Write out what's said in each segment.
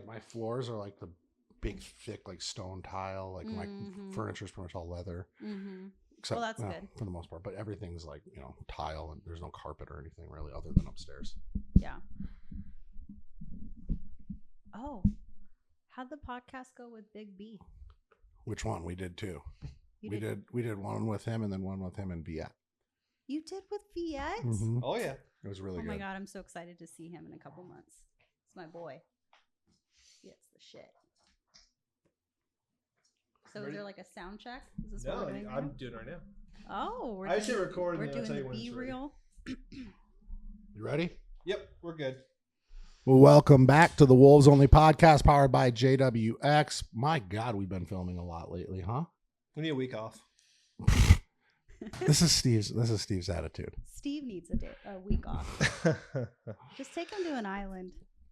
My floors are like the big, thick, like stone tile. Like my furniture is pretty much all leather. Except, well, that's good for the most part. But everything's like, tile, and there's no carpet or anything really other than upstairs. Yeah. Oh, how'd the podcast go with Big B? Which one? We did two. We did one with him and then one with him and Viet. You did with Viet? Mm-hmm. Oh yeah, it was really good. Oh my God, I'm so excited to see him in a couple months. It's my boy. It's the shit. So is there like a sound check? Is this what we're doing I'm doing it right now. Oh, I should record. We're and then I'll tell doing you the when it's B-reel. You ready? Yep, we're good. Well, welcome back to the Wolves Only podcast powered by JWX. My God, we've been filming a lot lately, huh? We need a week off. This is Steve's attitude. Steve needs a week off. Just take him to an island.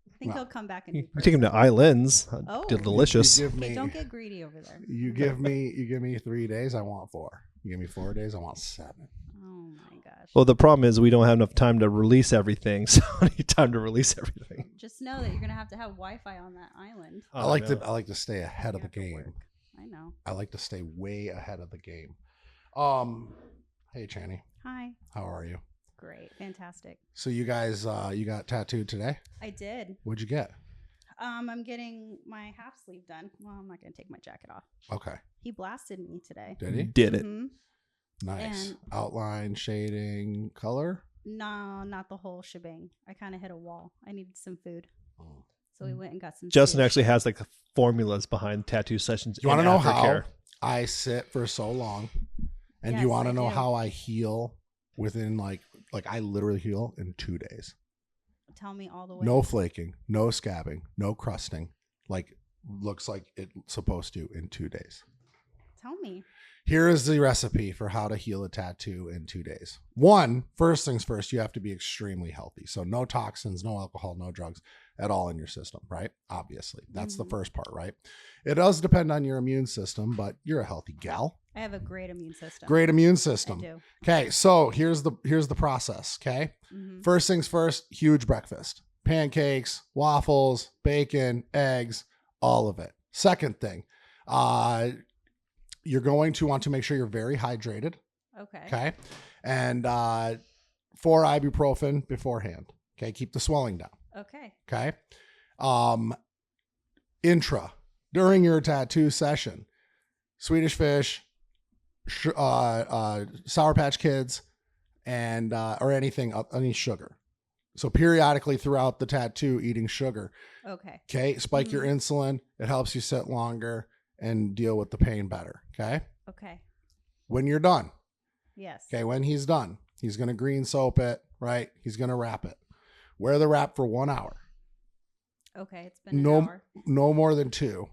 I think he'll come back and you take him to islands. Oh, delicious. Okay, don't get greedy over there. You give me 3 days, I want 4. You give me 4 days, I want 7. Oh my gosh. Well, the problem is we don't have enough time to release everything, so I need time to release everything. Just know that you're gonna have to have Wi-Fi on that island. I like to stay ahead of the game. I know. I like to stay way ahead of the game. Hey Channy. Hi. How are you? Great. Fantastic. So you guys, you got tattooed today? I did. What'd you get? I'm getting my half sleeve done. Well, I'm not going to take my jacket off. Okay. He blasted me today. Did he? Did it. Mm-hmm. Nice. And outline, shading, color? No, not the whole shebang. I kind of hit a wall. I needed some food. So we went and got some Justin sushi. actually has like the formulas behind tattoo sessions. You want to know how I sit for so long? And Yes, you want I to know do. how I heal within like I literally heal in 2 days. Tell me all the way. No flaking, no scabbing, no crusting. Like looks like it's supposed to in 2 days. Tell me. Here is the recipe for how to heal a tattoo in 2 days. First things first, you have to be extremely healthy. So no toxins, no alcohol, no drugs at all in your system, right? Obviously. That's the first part, right? It does depend on your immune system, but you're a healthy gal. I have a great immune system. Great immune system. I do. Okay, so here's the process, okay? Mm-hmm. First things first, huge breakfast. Pancakes, waffles, bacon, eggs, all of it. Second thing, you're going to want to make sure you're very hydrated. Okay. And 4 ibuprofen beforehand. Okay. Keep the swelling down. Okay. During your tattoo session, Swedish Fish, Sour Patch Kids, and or any sugar. So periodically throughout the tattoo, eating sugar. Okay. Spike your insulin. It helps you sit longer and deal with the pain better. Okay. When you're done. Yes. Okay. When he's done, he's going to green soap it, right? He's going to wrap it. Wear the wrap for 1 hour. Okay. It's been an hour. No more than 2.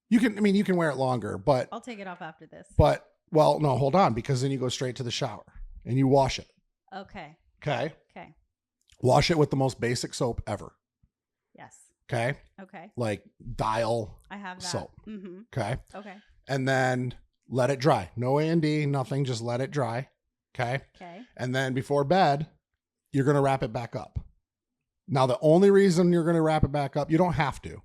You can wear it longer, but I'll take it off after this. Well, no, hold on, because then you go straight to the shower and you wash it. Okay. Okay. Wash it with the most basic soap ever. Yes. Okay. Like Dial. I have that. Soap. Mm-hmm. Okay. And then let it dry. No A&D, nothing. Just let it dry. Okay. And then before bed, you're going to wrap it back up. Now, the only reason you're going to wrap it back up, you don't have to,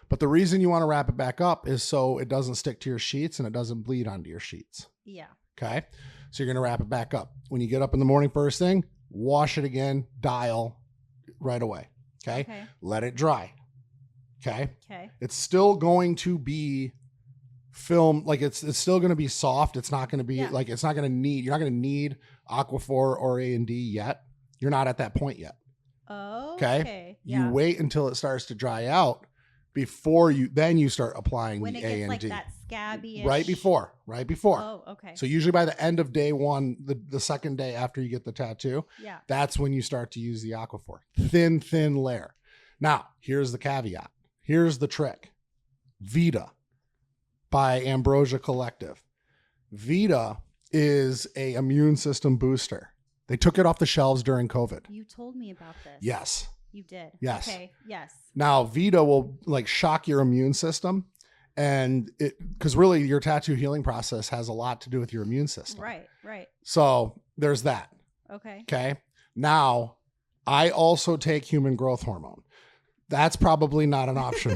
but the reason you want to wrap it back up is so it doesn't stick to your sheets and it doesn't bleed onto your sheets. Yeah. Okay. So you're going to wrap it back up. When you get up in the morning, first thing, wash it again, Dial right away. Okay. Let it dry. Okay. It's still going to be film, like it's still going to be soft. It's not going to be you're not going to need Aquaphor or A&D yet. You're not at that point yet. Okay. You wait until it starts to dry out before you start applying when the it gets A&D. like that scabby. Right before. Oh, okay. So usually by the end of day 1, the second day after you get the tattoo, that's when you start to use the Aquaphor. Thin layer. Now, here's the caveat. Here's the trick. Vita by Ambrosia Collective. Vita is a immune system booster. They took it off the shelves during COVID. You told me about this. Yes. You did. Yes. Okay. Yes. Now, Vita will like shock your immune system, and because really your tattoo healing process has a lot to do with your immune system. Right. Right. So there's that. Okay. Okay. Now, I also take human growth hormone. That's probably not an option.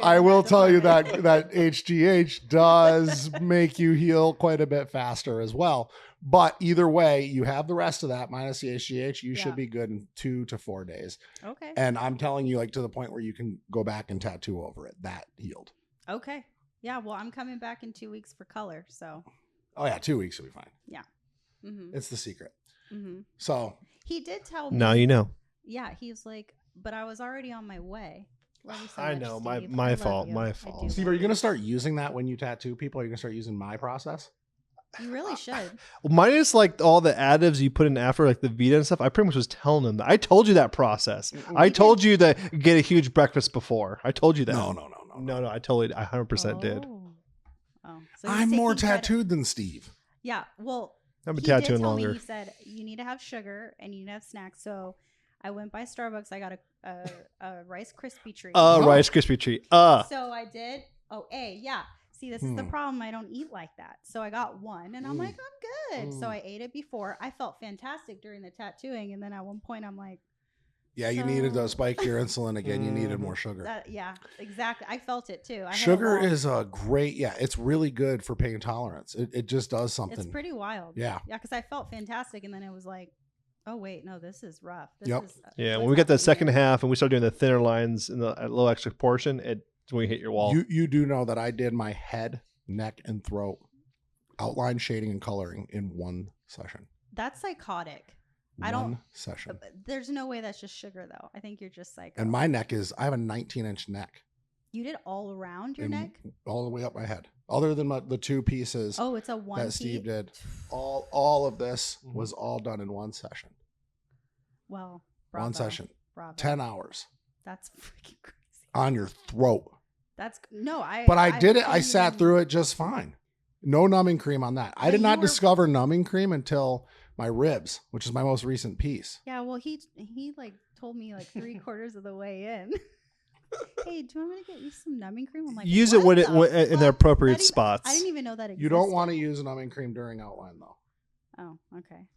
I will tell you that HGH does make you heal quite a bit faster as well. But either way, you have the rest of that minus the HGH. You should be good in 2 to 4 days. Okay. And I'm telling you, like, to the point where you can go back and tattoo over it. That healed. Okay. Yeah. Well, I'm coming back in 2 weeks for color. So. Oh yeah, 2 weeks will be fine. Yeah. Mm-hmm. It's the secret. Mm-hmm. So he did tell me. Now you know. Yeah, he was like, but I was already on my way. Love you so I much, know, Steve. my I fault, love you. my fault. Steve, are you going to start using that when you tattoo people? Are you going to start using my process? You really should. Well, mine is like all the additives you put in after, like the Vita and stuff. I pretty much was telling them that. I told you that process. I told you to get a huge breakfast before. I told you that. No. No, I 100% did. Oh, so I'm more tattooed than Steve. Yeah, well, I've been he did tattooing tell longer. Me, he said you need to have sugar and you need to have snacks. So I went by Starbucks. I got a Rice Krispie treat. Rice Krispie treat. So I did. Yeah. See, this is the problem. I don't eat like that. So I got one, and I'm like, I'm good. So I ate it before. I felt fantastic during the tattooing, and then at one point, I'm like, yeah, you needed to spike your insulin again. You needed more sugar. Yeah, exactly. I felt it too. Sugar is a great, it's really good for pain tolerance. It just does something. It's pretty wild. Yeah. Yeah, because I felt fantastic, and then it was like, oh wait, no, this is rough. Yeah, when we get the second half and we start doing the thinner lines in the little extra portion, it's when you hit your wall. You do know that I did my head, neck, and throat outline, shading, and coloring in one session. That's psychotic. One session. There's no way that's just sugar, though. I think you're just psycho. And my neck I have a 19-inch neck. You did all around your neck? All the way up my head. Other than the 2 pieces. Oh, it's a one that Steve did. All of this was all done in one session. Well, bravo. One session. Bravo. 10 hours. That's freaking crazy. On your throat. But I did it. I sat through it just fine. No numbing cream on that. I did not discover numbing cream until my ribs, which is my most recent piece. Yeah, well, he like told me like 3/4 of the way in. Hey, do you want me to get you some numbing cream? I'm like, use it when in the appropriate spots. I didn't even know that existed. You don't want to use numbing cream during outline though. Oh, okay.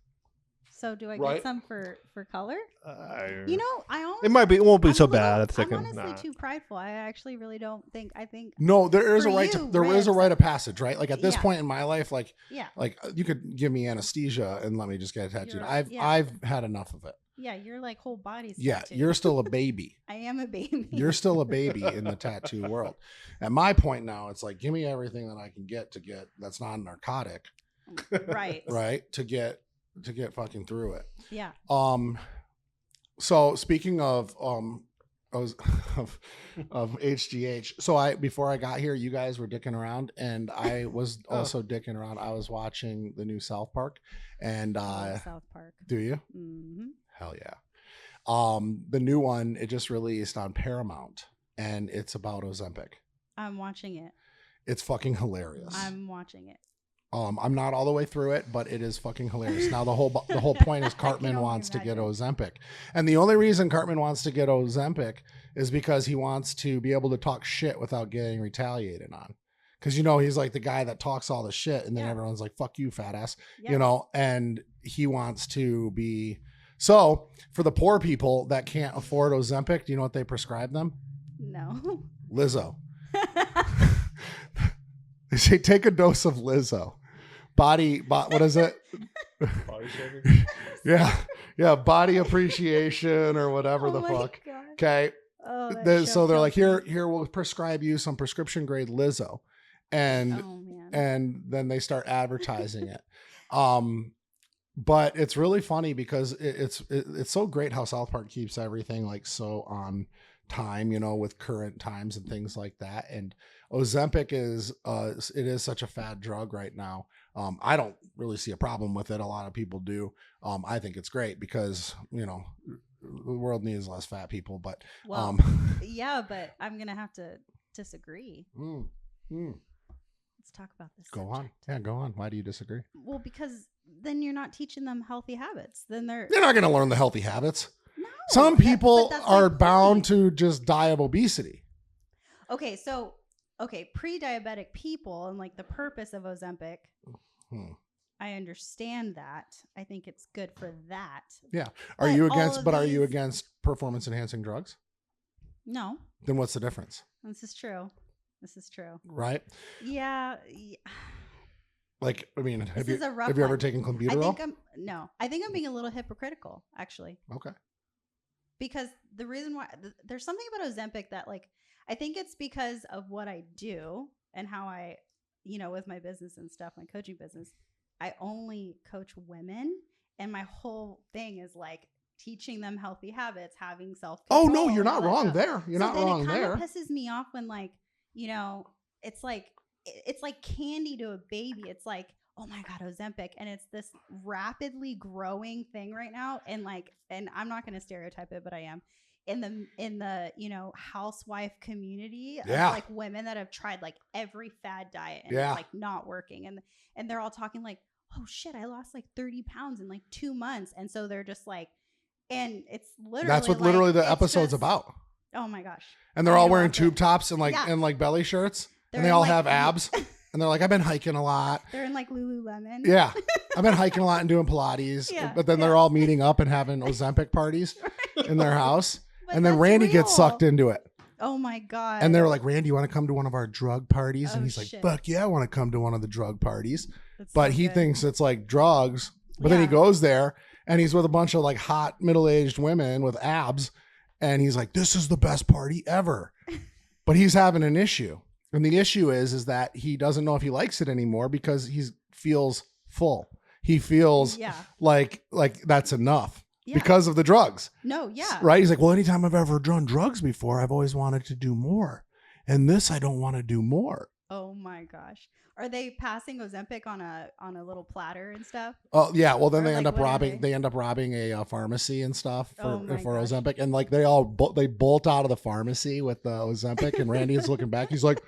So do I get some for color? I honestly, it won't be so bad at the I'm second. honestly too prideful. I actually really don't think. I think no, there is a right of passage, right? Like at this point in my life, like you could give me anesthesia and let me just get tattooed. I've had enough of it. Yeah, your like whole body's tattooed. You're still a baby. I am a baby. You're still a baby in the tattoo world. At my point now, it's like give me everything that I can get that's not narcotic. Right. Right. To get fucking through it. Yeah. So speaking of HGH, so before I got here, you guys were dicking around, and I was also dicking around. I was watching the new South Park, and South Park. Do you? Mm-hmm. Hell yeah. The new one, it just released on Paramount, and it's about Ozempic. I'm watching it. It's fucking hilarious. I'm watching it. I'm not all the way through it, but it is fucking hilarious. Now the whole point is Cartman wants to get Ozempic, and the only reason Cartman wants to get Ozempic is because he wants to be able to talk shit without getting retaliated on. Because he's like the guy that talks all the shit, and then everyone's like, "Fuck you, fat ass," And he wants to be. So for the poor people that can't afford Ozempic, do you know what they prescribe them? No. Lizzo. They say take a dose of Lizzo. What is it? Body shaving? Yeah, body appreciation or whatever the fuck. God. Okay. Oh, so they're like, here we'll prescribe you some prescription grade Lizzo, and then they start advertising it. But it's really funny because it's so great how South Park keeps everything like so on time, with current times and things like that. And Ozempic is such a fad drug right now. I don't really see a problem with it. A lot of people do. I think it's great because, the world needs less fat people, but yeah, but I'm going to have to disagree. let's talk about this. Go on. Yeah, go on. Why do you disagree? Well, because then you're not teaching them healthy habits. Then they're not going to learn the healthy habits. No, Some people but are bound to just die of obesity. Okay, so pre-diabetic people and like the purpose of Ozempic, I understand that. I think it's good for that. Yeah. Are you against performance enhancing drugs? No. Then what's the difference? This is true. Right? Yeah. Like, I mean, have you ever taken clenbuterol? I think I'm being a little hypocritical, actually. Okay. Because the reason why there's something about Ozempic that like, I think it's because of what I do and how I, with my business and stuff, my coaching business, I only coach women. And my whole thing is like teaching them healthy habits, having self-control. Oh, no, you're not wrong there. You're not wrong there. It kind of pisses me off when like, it's like candy to a baby. It's like, oh my God, Ozempic. And it's this rapidly growing thing right now. And I'm not going to stereotype it, but I am. In the housewife community of like women that have tried like every fad diet and it's like not working. And they're all talking like, oh shit, I lost like 30 pounds in like 2 months. And so they're just like, and it's literally that's what literally the episode's about. Oh my gosh. And they're all wearing tube tops and like belly shirts. And they all have abs. And they're like, I've been hiking a lot. They're in like Lululemon. Yeah. I've been hiking a lot and doing Pilates. But then they're all meeting up and having Ozempic parties in their house. But and then Randy gets sucked into it. Oh my God. And they're like, Randy, you want to come to one of our drug parties? Oh, and he's like, fuck yeah, I want to come to one of the drug parties. But he thinks it's like drugs. But then he goes there and he's with a bunch of like hot middle-aged women with abs. And he's like, this is the best party ever. But he's having an issue. And the issue is that he doesn't know if he likes it anymore because he feels full. He feels like that's enough. Yeah. Because of the drugs. No, yeah. Right? He's like, well, anytime I've ever done drugs before, I've always wanted to do more. And this, I don't want to do more. Oh my gosh. Are they passing Ozempic on a little platter and stuff? Oh yeah. Well, then they end up robbing a pharmacy and stuff for Ozempic. And like they bolt out of the pharmacy with the Ozempic and Randy is looking back. He's like,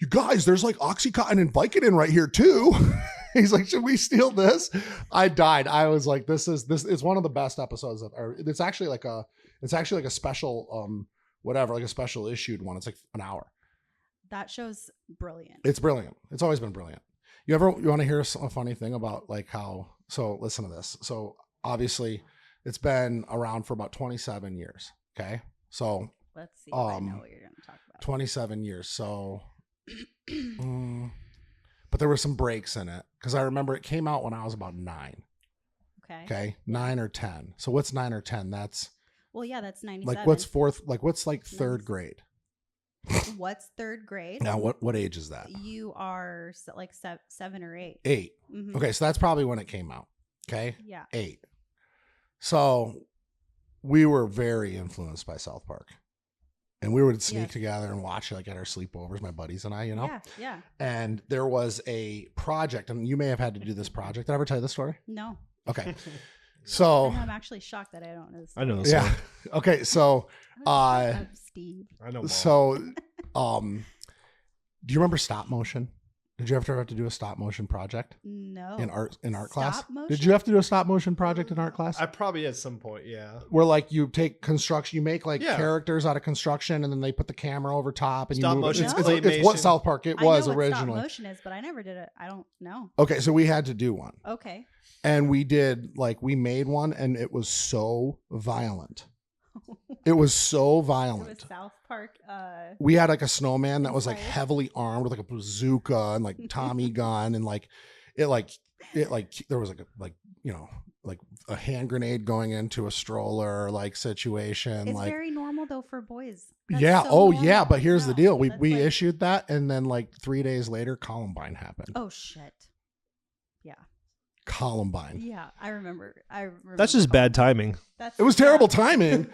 you guys, there's like Oxycontin and Vicodin right here too. He's like, should we steal this? I died. I was like, this is one of the best episodes it's actually like a special, like a special issued one. It's like an hour. That show's brilliant. It's brilliant. It's always been brilliant. You want to hear a funny thing about like so listen to this. So obviously it's been around for about 27 years. Okay. So let's see if I know what you're going to talk about. 27 years. So, but there were some breaks in it because I remember it came out when I was about 9. Okay. 9 or 10. So what's 9 or 10? That's 97. Like what's fourth? Like what's like third grade? What's third grade? Now what age is that? You are like 7 or 8. 8. Mm-hmm. Okay. So that's probably when it came out. Okay. Yeah. 8. So we were very influenced by South Park. And we would sneak together and watch it like at our sleepovers, my buddies and I, Yeah. And there was a project, and you may have had to do this project. Did I ever tell you this story? No. Okay. So I'm actually shocked that I don't know this story. I know this story. Okay. So Steve. I know. So do you remember stop motion? Did you ever have to do a stop motion project? No. In art class? Motion? Did you have to do a stop motion project in art class? I probably at some point, yeah. Where like you take construction, you make like characters out of construction, and then they put the camera over top and stop you move motion. It's what South Park was originally. Stop motion is, but I never did it. I don't know. Okay, so we had to do one. Okay. And we made one, and it was so violent. It was so violent. It was South Park. We had like a snowman that was like heavily armed with like a bazooka and like Tommy gun and like there was like a hand grenade going into a stroller like situation. It's like very normal though for boys. That's so normal. But here's the deal. We issued that, and then like 3 days later, Columbine happened. Oh shit. Yeah. Columbine. Yeah, I remember. That's just bad timing. It was terrible timing,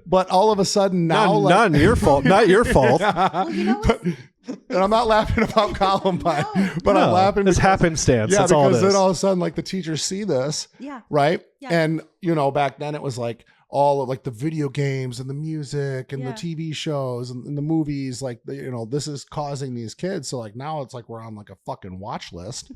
but all of a sudden now, not your fault. Not your fault. Well, you know what? And I'm not laughing about Columbine, but I'm laughing. It's happenstance. That's all it is. Because then all of a sudden, like the teachers see this, right? Yeah. And back then it was like, all of like the video games and the music and the TV shows and the movies, like, you know, this is causing these kids. So like now it's like we're on like a fucking watch list.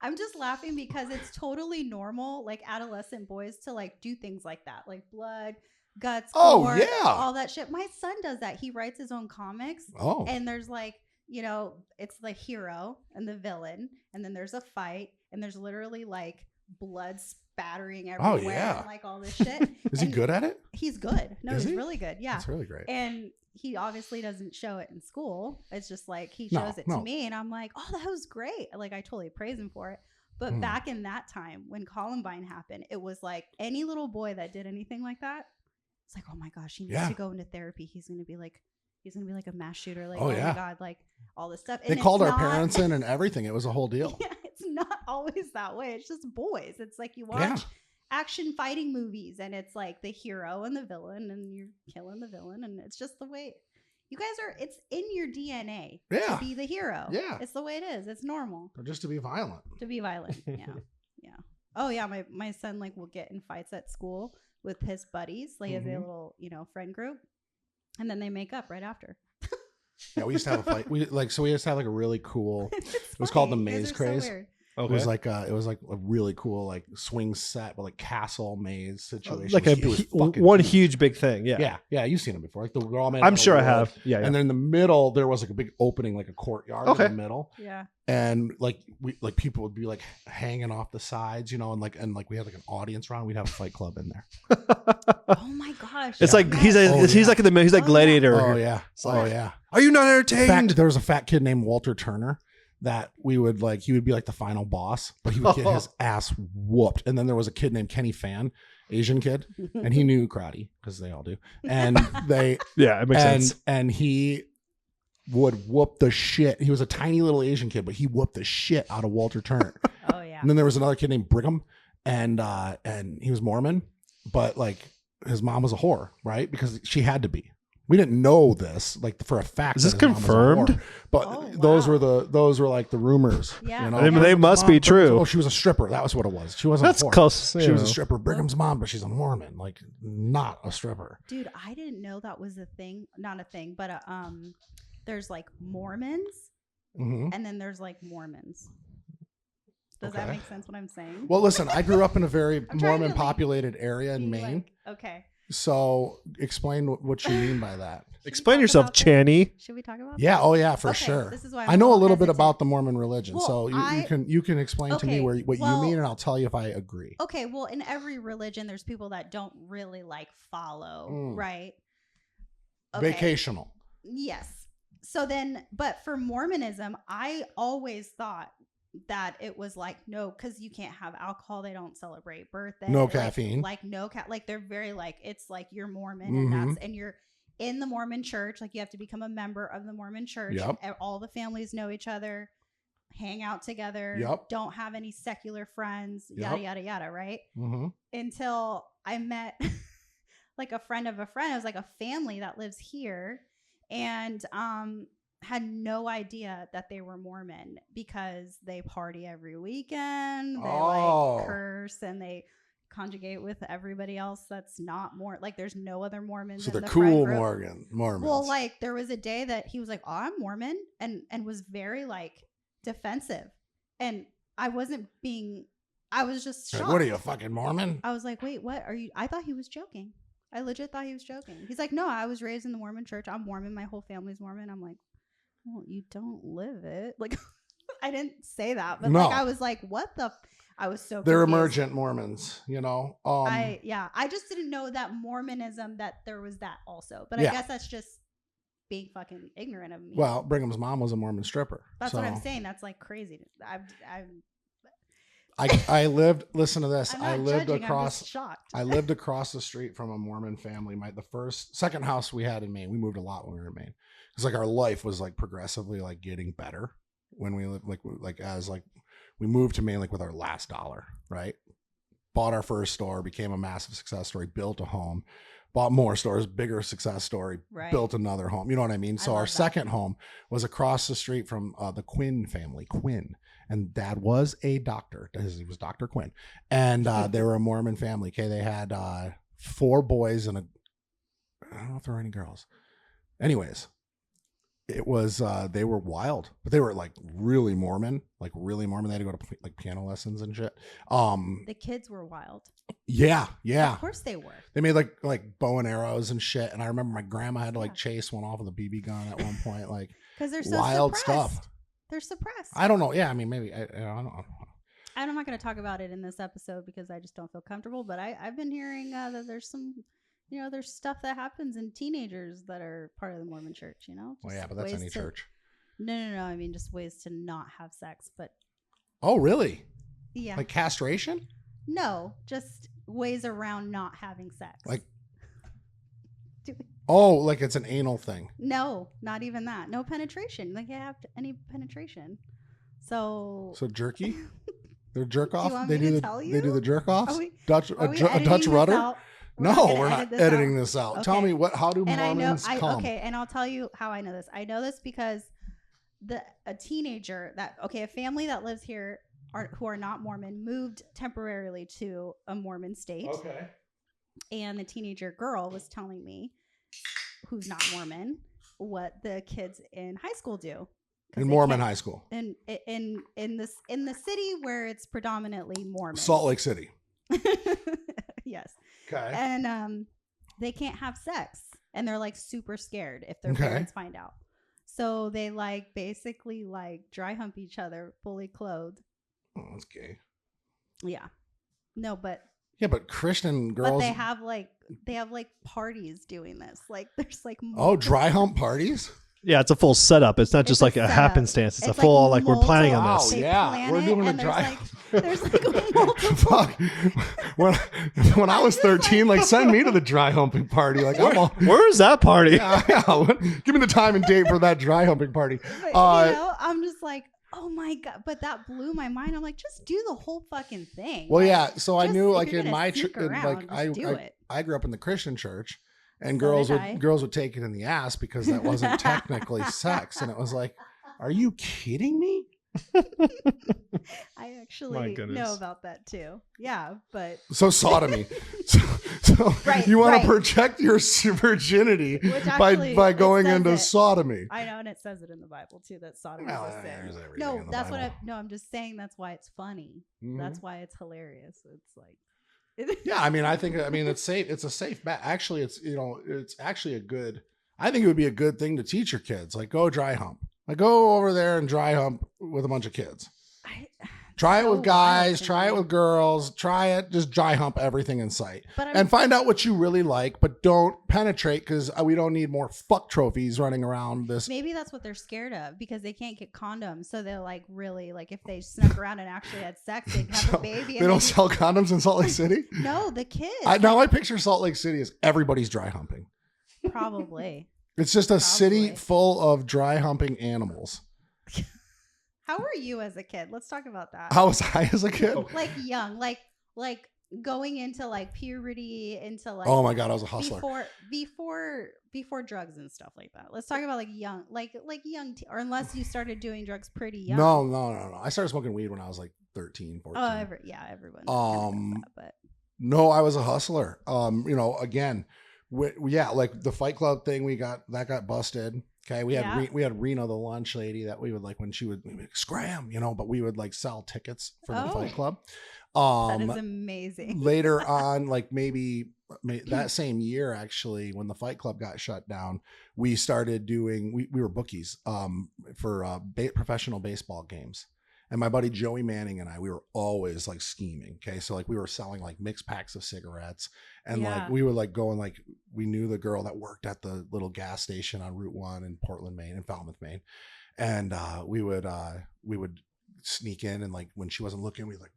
I'm just laughing because it's totally normal, like adolescent boys to like do things like that, like blood, guts, gore, all that shit. My son does that. He writes his own comics. And there's like, you know, it's the hero and the villain, and then there's a fight, and there's literally like blood spattering everywhere and like all this shit. Is he good at it? He's good. No, he's really good. Yeah. That's really great. And he obviously doesn't show it in school. It's just like he shows it to me, and I'm like, oh, that was great. Like I totally praise him for it. But back in that time when Columbine happened, it was like any little boy that did anything like that, it's like, oh my gosh, he needs to go into therapy. He's gonna be like a mass shooter. Like, oh my God, like all this stuff. And they called our parents in and everything. It was a whole deal. Yeah, it's not always that way. It's just boys. It's like you watch action fighting movies, and it's like the hero and the villain, and you're killing the villain, and it's just the way you guys are. It's in your DNA to be the hero. Yeah, it's the way it is. It's normal. Or just to be violent. Yeah. Oh yeah, my son like will get in fights at school with his buddies. Like he has a little, you know, friend group, and then they make up right after. Yeah, we used to have a fight. We used to have like a really cool. It was called the Maze Craze. So okay. It was like a really cool like swing set, but like castle maze situation. Like one huge big thing. Yeah. You've seen it before. Like they're all made. I'm sure I have. Yeah. And then in the middle there was like a big opening, like a courtyard in the middle. Yeah. And like people would be like hanging off the sides, you know, and we had like an audience round. We'd have a fight club in there. Oh my gosh! It's like he's like Gladiator. Oh yeah. Oh yeah. Are you not entertained? There was a fat kid named Walter Turner that we would like. He would be like the final boss, but he would get his ass whooped. And then there was a kid named Kenny Fan, Asian kid, and he knew karate because they all do. And they it makes sense. And he would whoop the shit. He was a tiny little Asian kid, but he whooped the shit out of Walter Turner. Oh yeah. And then there was another kid named Brigham, and he was Mormon, but like his mom was a whore, right? Because she had to be. We didn't know this like for a fact. Is this confirmed? But those were like the rumors. Yeah, you know? I mean, they must be true. Oh, she was a stripper. That was what it was. She wasn't. That's a whore. close. She was a stripper. Brigham's mom, but she's a Mormon. Like not a stripper. Dude, I didn't know that was a thing. Not a thing, but there's like Mormons, and then there's like Mormons. Does that make sense? What I'm saying? Well, listen, I grew up in a very Mormon populated area in Maine. Okay. So explain what you mean by that. Explain yourself, Channy. Should we talk about that? Oh yeah, for sure. This is why I know a little bit about the Mormon religion. Well, so you can explain to me what you mean, and I'll tell you if I agree. Okay, well, in every religion there's people that don't really like follow, right? Okay. Vacational. Yes. So then, but for Mormonism, I always thought that it was like, no, because you can't have alcohol. They don't celebrate birthday. No caffeine. Like they're very like, it's like you're Mormon and you're in the Mormon church. Like you have to become a member of the Mormon church. Yep. And all the families know each other, hang out together. Yep. Don't have any secular friends, yada, yada, yada. Right. Until I met like a friend of a friend. It was like a family that lives here. And, had no idea that they were Mormon because they party every weekend. They like curse and they conjugate with everybody else that's not like there's no other Mormons. So they're cool Mormons. Well, like there was a day that he was like, "Oh, I'm Mormon," and was very like defensive, and I was just shocked. Like, what are you, a fucking Mormon? I was like, "Wait, what are you?" I thought he was joking. I legit thought he was joking. He's like, "No, I was raised in the Mormon church. I'm Mormon. My whole family's Mormon." I'm like, well, you don't live it. Like, I didn't say that, but like, I was like, what the? I was so. They're confused. emergent Mormons, you know. I just didn't know that Mormonism that there was that also, but I guess that's just being fucking ignorant of me. Well, Brigham's mom was a Mormon stripper. That's what I'm saying. That's like crazy. I lived. Listen to this. I lived across the street from a Mormon family. The second house we had in Maine. We moved a lot when we were in Maine. It's like our life was like progressively like getting better when we lived we moved to Maine like with our last dollar, right? Bought our first store, became a massive success story, built a home, bought more stores, bigger success story, built another home. You know what I mean? So our second home was across the street from the Quinn family, and dad was a doctor. He was Dr. Quinn. And they were a Mormon family. Okay. They had 4 boys and I don't know if there were any girls. Anyways, it was they were wild, but they were like really Mormon. They had to go to like piano lessons and shit. The kids were wild. Yeah. Of course they were. They made like bow and arrows and shit. And I remember my grandma had to like chase one off with a BB gun at one point. Like, because they're so wild suppressed. stuff. They're suppressed. I don't know. Yeah, I mean, maybe I don't know. I'm not going to talk about it in this episode because I just don't feel comfortable. But I've been hearing that there's some, there's stuff that happens in teenagers that are part of the Mormon Church. Well, yeah, but that's any church. No. I mean, just ways to not have sex. But oh, really? Yeah. Like castration? No, just ways around not having sex. Like. Oh, like it's an anal thing. No, not even that. No penetration. Like you have any penetration. So jerky? They're jerk off? Do you want me to tell you? They do the jerk offs? A Dutch rudder? No, we're not editing this out. Okay. Tell me how do Mormons come? Okay, and I'll tell you how I know this. I know this because a family that lives here who are not Mormon moved temporarily to a Mormon state. Okay. And the teenager girl was telling me, who's not Mormon, what the kids in high school do. In Mormon high school. In the city where it's predominantly Mormon. Salt Lake City. Yes. Okay. And they can't have sex, and they're like super scared if their parents find out. So they like basically like dry hump each other fully clothed. Oh, that's gay. Yeah. No, but. Yeah, but Christian girls. But they have like parties doing this. Like there's like. Oh, dry hump parties. Yeah, it's a full setup. It's not just like a happenstance. It's a full like we're planning on this. Oh yeah, we're doing a dry hump. There's like multiple. Fuck. When I was 13, like send me to the dry humping party. Like where is that party? Yeah. Give me the time and date for that dry humping party. But, I'm just like, oh my God. But that blew my mind. I'm like, just do the whole fucking thing. Well, like, yeah. So I knew like in my church, I grew up in the Christian church, and girls would take it in the ass because that wasn't technically sex. And it was like, are you kidding me? I actually know about that too. Yeah, but so sodomy. so you want to protect your virginity by going into sodomy. I know, and it says it in the Bible too that sodomy is a sin. No, that's what I'm just saying. That's why it's funny. Mm-hmm. That's why it's hilarious. It's like. Yeah, I mean, it's safe. It's a safe bet. Actually, it's actually a good. I think it would be a good thing to teach your kids. Like, go dry hump. Like, go over there and dry hump with a bunch of kids. Try it with guys, try it with girls, just dry hump everything in sight. And find out what you really like, but don't penetrate because we don't need more fuck trophies running around this. Maybe that's what they're scared of because they can't get condoms. So they're like, really, like if they snuck around and actually had sex, they'd have a baby. They don't sell condoms in Salt Lake City? No, the kids. Now I picture Salt Lake City as everybody's dry humping. Probably. It's just a city full of dry humping animals. How were you as a kid? Let's talk about that. How was I as a kid? Like young, like going into like puberty, into like. Oh my God, I was a hustler. Before drugs and stuff like that. Let's talk about like young, like young, or unless you started doing drugs pretty young. No. I started smoking weed when I was like 13, 14. Oh, everyone. But no, I was a hustler. Again. Like the Fight Club thing, that got busted. Okay, we had Rena, the lunch lady, that we would like when we would scram, but we would like sell tickets for the Fight Club. That is amazing. Later on, like maybe that same year, actually, when the Fight Club got shut down, we started doing. We were bookies for professional baseball games. And my buddy Joey Manning and I, we were always like scheming. Okay. So like we were selling like mixed packs of cigarettes and like we would like go and like we knew the girl that worked at the little gas station on Route 1 in Portland, Maine, in Falmouth, Maine. And we would sneak in and like when she wasn't looking, we'd like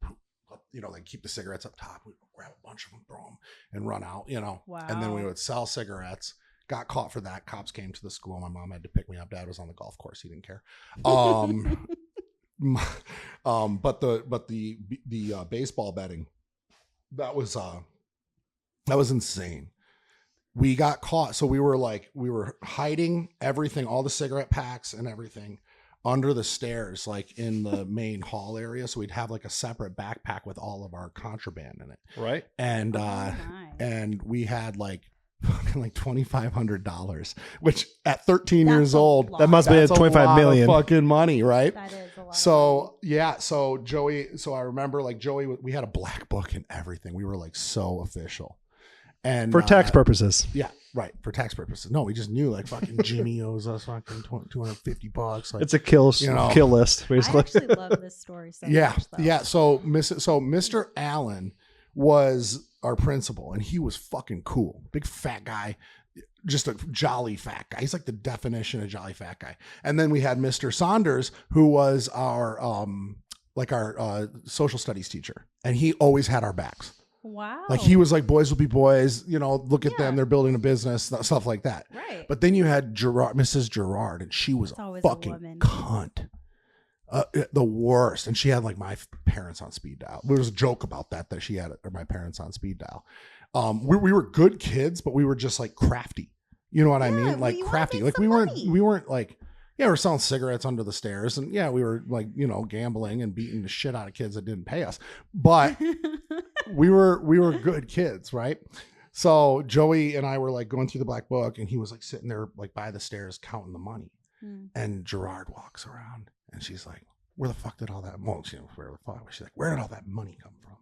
keep the cigarettes up top. We'd grab a bunch of them, throw them and run out, Wow. And then we would sell cigarettes. Got caught for that. Cops came to the school. My mom had to pick me up. Dad was on the golf course. He didn't care. But the baseball betting, that was insane. We got caught. So we were hiding everything, all the cigarette packs and everything under the stairs, like in the main hall area. So we'd have like a separate backpack with all of our contraband in it. Right. And and we had like $2,500, which at 13 years old, that must be 25 million fucking money, right? That is a lot. So yeah, so Joey, so I remember like Joey, we had a black book and everything. We were like so official. And for tax purposes. Yeah, right. For tax purposes. No, we just knew like fucking Jimmy owes us fucking $250. Like, it's a kill list, basically. I actually love this story so much, though. Yeah. So Mr. Allen was our principal, and he was fucking cool. Big fat guy, just a jolly fat guy. He's like the definition of jolly fat guy. And then we had Mr. Saunders, who was our social studies teacher, and he always had our backs. Wow. Like he was like, boys will be boys, look at them. They're building a business, stuff like that. Right. But then you had Mrs. Gerard, and she was a fucking cunt. The worst. And she had like my parents on speed dial. There was a joke about that she had my parents on speed dial. We were good kids, but we were just like crafty. You know what I mean? Like crafty. Like we weren't like, yeah, we're selling cigarettes under the stairs, and yeah, we were like, gambling and beating the shit out of kids that didn't pay us. But we were good kids, right? So Joey and I were like going through the black book, and he was like sitting there like by the stairs counting the money. And Gerard walks around, and she's like, "Where the fuck did all that?" Well, where the fuck? She's like, "Where did all that money come from?"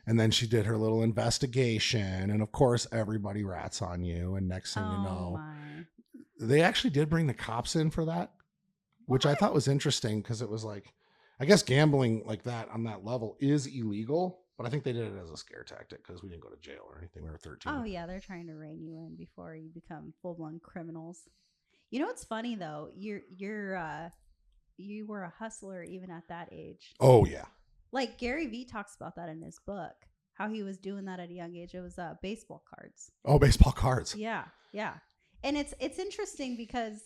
And then she did her little investigation, and of course, everybody rats on you. And next thing you know, they actually did bring the cops in for that, which I thought was interesting because it was like, I guess gambling like that on that level is illegal, but I think they did it as a scare tactic because we didn't go to jail or anything. We were 13. Oh yeah, they're trying to rein you in before you become full-blown criminals. You know what's funny though? You were a hustler even at that age. Oh yeah. Like Gary Vee talks about that in his book, how he was doing that at a young age. It was baseball cards. Oh, baseball cards. Yeah, yeah. And it's interesting because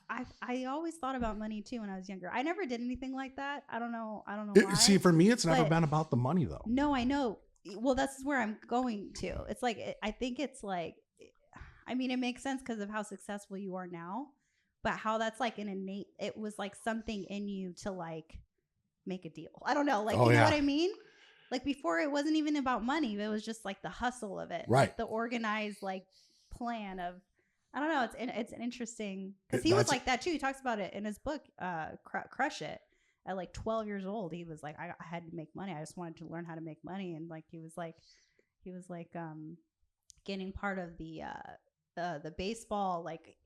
I always thought about money too when I was younger. I never did anything like that. I don't know why. See, for me, it's never been about the money though. No, I know. Well, that's where I'm going to. It's like, I think it's like, I mean, it makes sense because of how successful you are now, but how that's like it was like something in you to like make a deal. I don't know. Like, you know what I mean? Like before it wasn't even about money. It was just like the hustle of it. Right. The organized like plan of, I don't know. It's an interesting, because he was like that too. He talks about it in his book, Crush It. At like 12 years old, he was like, I had to make money. I just wanted to learn how to make money. And like, he was like getting part of the baseball, like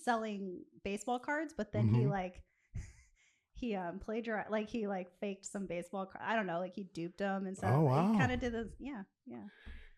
selling baseball cards. But then he plagiarized, like he like faked some baseball cards. I don't know, like he duped them and stuff. Oh wow. He kind of did this. Yeah.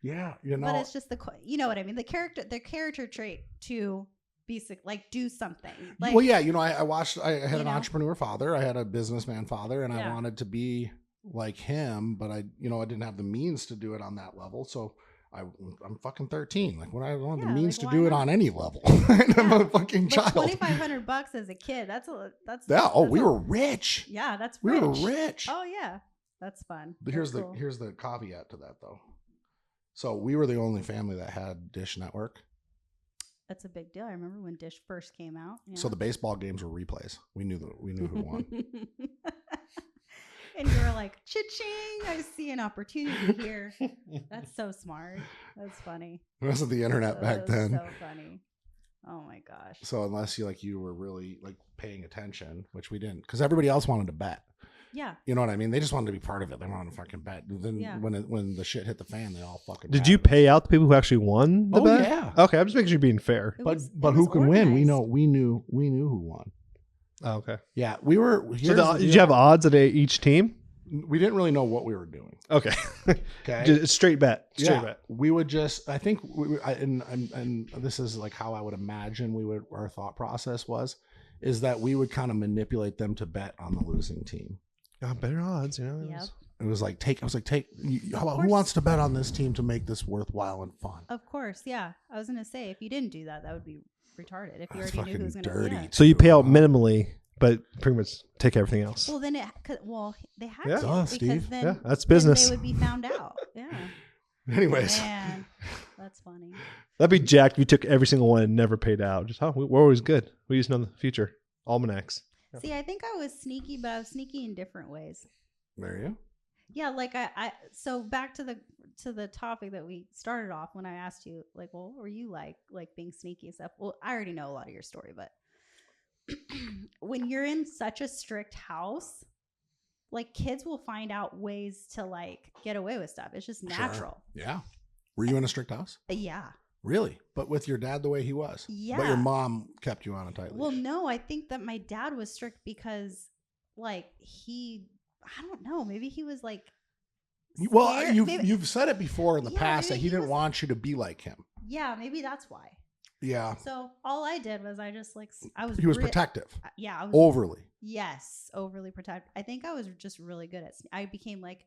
Yeah, but it's just you know what I mean? The character trait to be like do something. Like, well, yeah, I had an entrepreneur father, I had a businessman father, and I wanted to be like him, but I didn't have the means to do it on that level. So I'm fucking 13. Like when I want the means to do it on any level, I'm a fucking child. $2,500 as a kid. That's we were rich. Yeah, that's rich. We were rich. Oh yeah, that's fun. But here's the caveat to that though. So we were the only family that had Dish Network. That's a big deal. I remember when Dish first came out. Yeah. So the baseball games were replays. We knew who won. And you were like, cha-ching, I see an opportunity here. That's so smart. That's funny. It wasn't the internet back then. So funny. Oh my gosh. So unless you were really like paying attention, which we didn't, because everybody else wanted to bet. Yeah. You know what I mean? They just wanted to be part of it. They wanted to fucking bet. Then when the shit hit the fan, they all fucking Did you pay out the people who actually won the bet? Yeah. Okay, I'm just making sure you're being fair. But who can win? We knew who won. Oh, okay. Yeah, we were. Did you have odds at each team? We didn't really know what we were doing. Okay. Okay. Just straight bet. Bet. We would just. I think. And this is like how I would imagine our thought process is that we would kind of manipulate them to bet on the losing team. Better odds, Yep. It was like who wants to bet on this team to make this worthwhile and fun? Of course, yeah. I was gonna say if you didn't do that, that would be retarded. If you already knew who was gonna. Yeah. So you pay out minimally, but pretty much take everything else. Well, then they had to because Steve. Then that's business. Then they would be found out. Yeah. Anyways, man, that's funny. That'd be jacked if you took every single one and never paid out. Just we're always good. We just know the future almanacs. See, I think I was sneaky, but I was sneaky in different ways. There you. Yeah, like so back to the topic that we started off when I asked you, like, well, what were you like being sneaky and stuff? Well, I already know a lot of your story, but when you're in such a strict house, like kids will find out ways to like get away with stuff. It's just natural. Sure. Yeah. Were you in a strict house? Yeah. Really? But with your dad the way he was? Yeah. But your mom kept you on a tight leash? Well, no, I think that my dad was strict because like I don't know, maybe he was like scared. Well, you've said it before in the past that he didn't want you to be like him. Yeah, maybe that's why. Yeah. So all I did was He was protective. Yeah, I was overly. Yes, overly protective. I think I was just really good at. I became like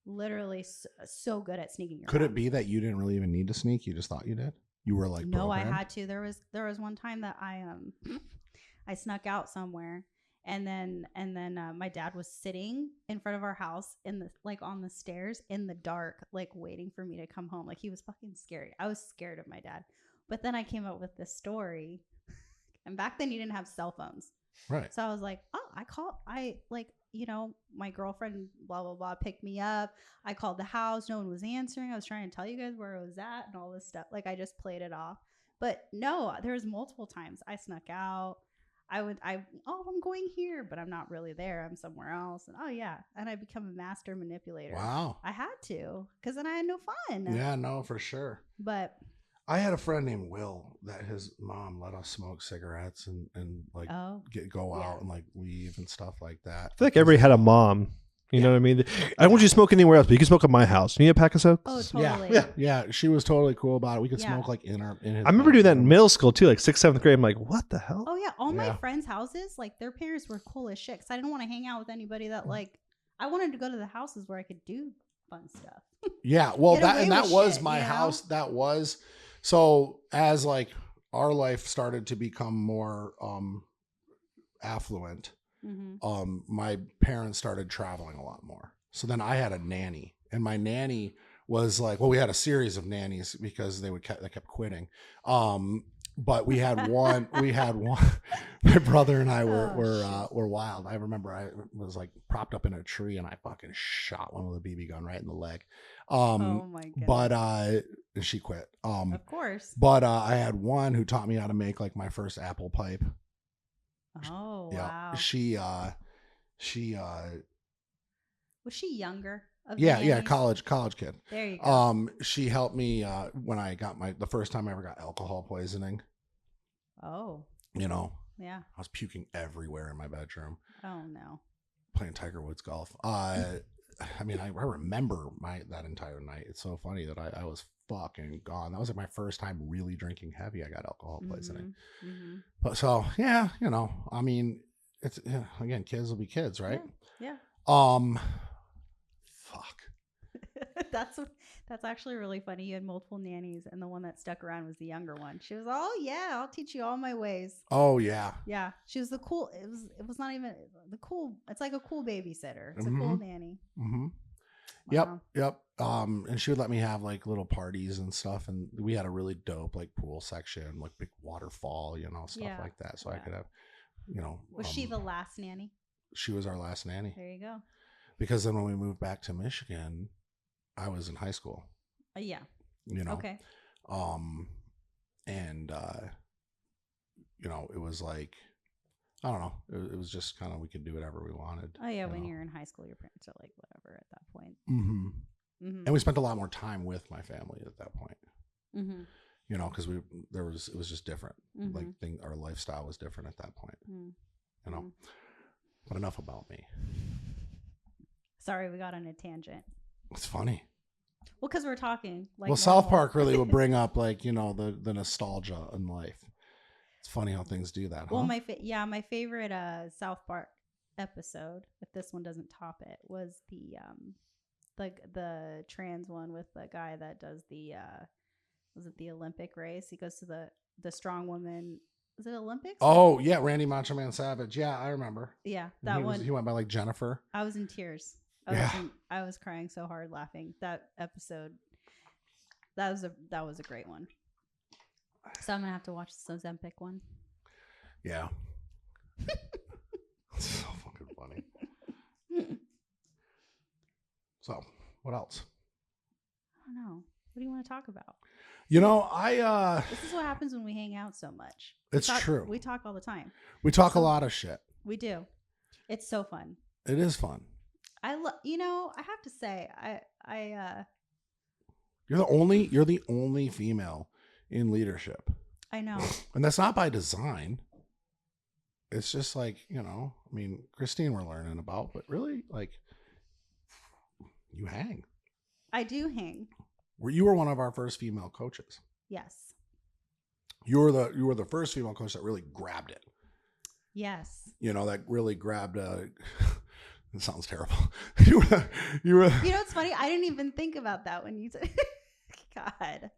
literally so good at sneaking. Could it be that you didn't really even need to sneak? You just thought you did. You were like no, programmed? I had to. There was one time that I snuck out somewhere, and then my dad was sitting in front of our house in the like on the stairs in the dark, like waiting for me to come home. Like he was fucking scary. I was scared of my dad. But then I came up with this story, and back then you didn't have cell phones, right? So I was like, oh, my girlfriend, blah blah blah, picked me up. I called the house, no one was answering. I was trying to tell you guys where I was at and all this stuff. Like I just played it off. But no, there was multiple times I snuck out. I'm going here, but I'm not really there. I'm somewhere else. And and I become a master manipulator. Wow. I had to, because then I had no fun. Yeah, no, for sure. But I had a friend named Will that his mom let us smoke cigarettes and like go out and like leave and stuff like that. I feel like everybody had a mom. You know what I mean? I don't want you to smoke anywhere else, but you can smoke at my house. You need a pack of soaps? Oh, totally. Yeah. She was totally cool about it. We could smoke like in his. I remember doing that in middle school too, like 6th, 7th grade. I'm like, what the hell? Oh yeah, all my friends' houses, like their parents were cool as shit. Cause I didn't want to hang out with anybody that like. I wanted to go to the houses where I could do fun stuff. Yeah, well, that was my house. That was so as like our life started to become more affluent. Mm-hmm. My parents started traveling a lot more. So then I had a nanny, and my nanny was like, well, we had a series of nannies because they kept quitting. But we had one. My brother and I were wild. I remember I was like propped up in a tree and I fucking shot one with a BB gun right in the leg. Oh my god! But and she quit. Of course. But I had one who taught me how to make like my first apple pipe. Oh wow! She was she younger? College kid. There you go. She helped me when I got the first time I ever got alcohol poisoning. Oh. Yeah. I was puking everywhere in my bedroom. Oh no. Playing Tiger Woods golf. I remember that entire night. It's so funny that I was fucking gone. That was like my first time really drinking heavy. I got alcohol poisoning. Mm-hmm. But so yeah, I mean, it's again, kids will be kids, right? Yeah. Fuck. That's actually really funny. You had multiple nannies, and the one that stuck around was the younger one. She was, oh yeah, I'll teach you all my ways. Oh yeah. Yeah, she was the cool. It was not even the cool. It's like a cool babysitter. It's a cool nanny. Mm-hmm. Wow. Yep. And she would let me have like little parties and stuff, and we had a really dope like pool section, like big waterfall, stuff like that. So I could have, Was she the last nanny? She was our last nanny. There you go. Because then when we moved back to Michigan, I was in high school. Yeah. Okay. And it was like, I don't know. It was just kind of, we could do whatever we wanted. Oh yeah. When you're in high school, your parents are like, whatever at that point. Mm-hmm. Mm-hmm. And we spent a lot more time with my family at that point. Mm-hmm. Because it was just different. Mm-hmm. Like our lifestyle was different at that point. Mm-hmm. But enough about me. Sorry, we got on a tangent. It's funny. Well, because we're talking like. Well, South Park really will bring up like the nostalgia in life. It's funny how things do that. Well, my favorite South Park episode, if this one doesn't top it, was the trans one with the guy that does the was it the Olympic race? He goes to the strong woman. Was it Olympics? Oh yeah, Randy Macho Man Savage. Yeah, I remember. Yeah, that one. He went by like Jennifer. I was in tears. I was crying so hard laughing. That episode. That was a great one. So I'm gonna have to watch the Ozempic one. Yeah. So what else? I don't know. What do you want to talk about? This is what happens when we hang out so much. It's true. We talk all the time. We talk a lot of shit. We do. It's so fun. It is fun. I have to say, You're the only female in leadership. I know. And that's not by design. It's just like, Christine we're learning about, but really, like, you hang. I do hang. You were one of our first female coaches. Yes. You were the first female coach that really grabbed it. Yes. That really grabbed it sounds terrible. you were it's funny. I didn't even think about that when you said God.